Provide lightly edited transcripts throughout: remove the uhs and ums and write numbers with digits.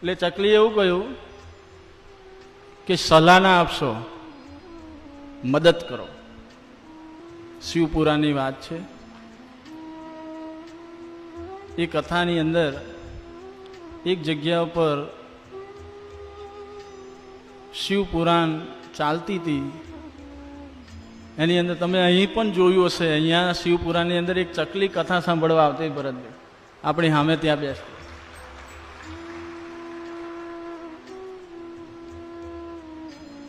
એટલે ચકલીએ એવું કહ્યું કે સલાહ ના આપશો, મદદ કરો. શિવપુરાણની વાત છે. એ કથાની અંદર એક જગ્યા ઉપર શિવપુરાણ ચાલતી હતી. એની અંદર તમે અહીં પણ જોયું હશે, અહીંયા શિવપુરાણની અંદર એક ચકલી કથા સાંભળવા આવતી ભરતભાઈ આપણી સામે ત્યાં બેસતી.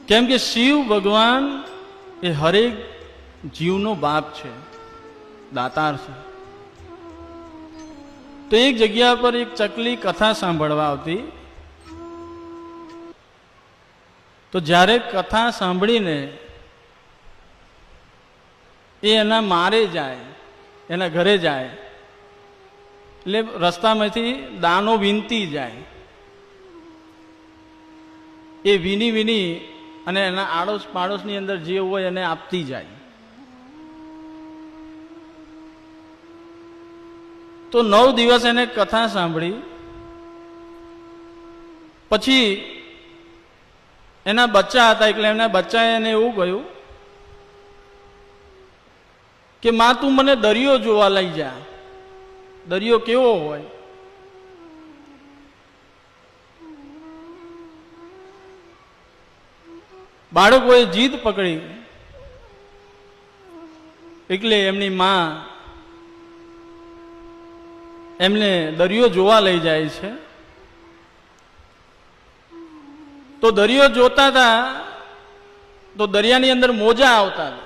કેમ કે શિવ ભગવાન એ હરેક જીવનો બાપ છે, દાતાર છે. તો એક જગ્યા પર એક ચકલી કથા સાંભળવા આવતી. તો જ્યારે કથા સાંભળીને એ એના મારે જાય, એના ઘરે જાય, એટલે રસ્તામાંથી દાનો વીનતી જાય. એ વીની વીની અને એના આડોશ પાડોશની અંદર જે હોય એને આપતી જાય. તો 9 દિવસ એને કથા સાંભળી. પછી એના બચ્ચા હતા, એટલે એના બચ્ચાએ એને એવું કહ્યું કે માં તું મને દરિયો જોવા લઈ જા. દરિયો કેવો હોય? બાળકોએ જીદ પકડી, એટલે એમની માં એમને દરિયો જોવા લઈ જાય છે. તો દરિયો જોતા હતા તો દરિયાની અંદર મોજા આવતા હતા.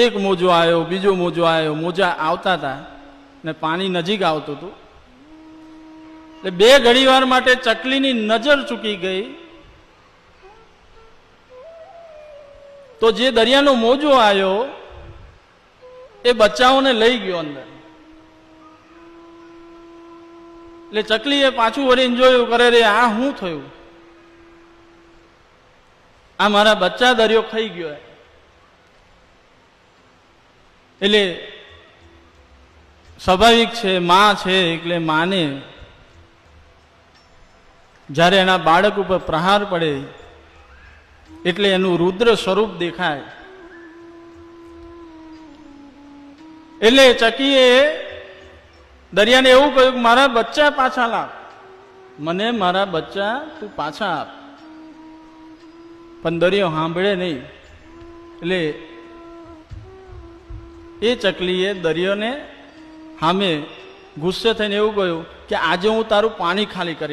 એક મોજો આવ્યો, બીજો મોજો આવ્યો, મોજા આવતા હતા ને પાણી નજીક આવતું હતું. એટલે 2 ઘડીવાર માટે ચકલીની નજર ચૂકી ગઈ. તો જે દરિયાનો મોજો આવ્યો એ બચ્ચાઓને લઈ ગયો અંદર. એટલે ચકલીએ પાછું વળીને જોયું, કરે રે આ શું થયું? આ મારા બચ્ચા દરિયો ખાઈ ગયો. એટલે સ્વાભાવિક છે, માં છે એટલે માને જ્યારે એના બાળક ઉપર પ્રહાર પડે એટલે એનું રુદ્ર સ્વરૂપ દેખાય. એટલે ચકીએ દરિયાને એવું કહ્યું કે મારા બચ્ચા પાછા લાવ, મને મારા બચ્ચા તું પાછા આપ. પણ દરિયો સાંભળે નહીં. એટલે એ ચકલીએ દરિયોને સામે ગુસ્સે થઈને એવું કહ્યું કે આજે હું તારું પાણી ખાલી કરી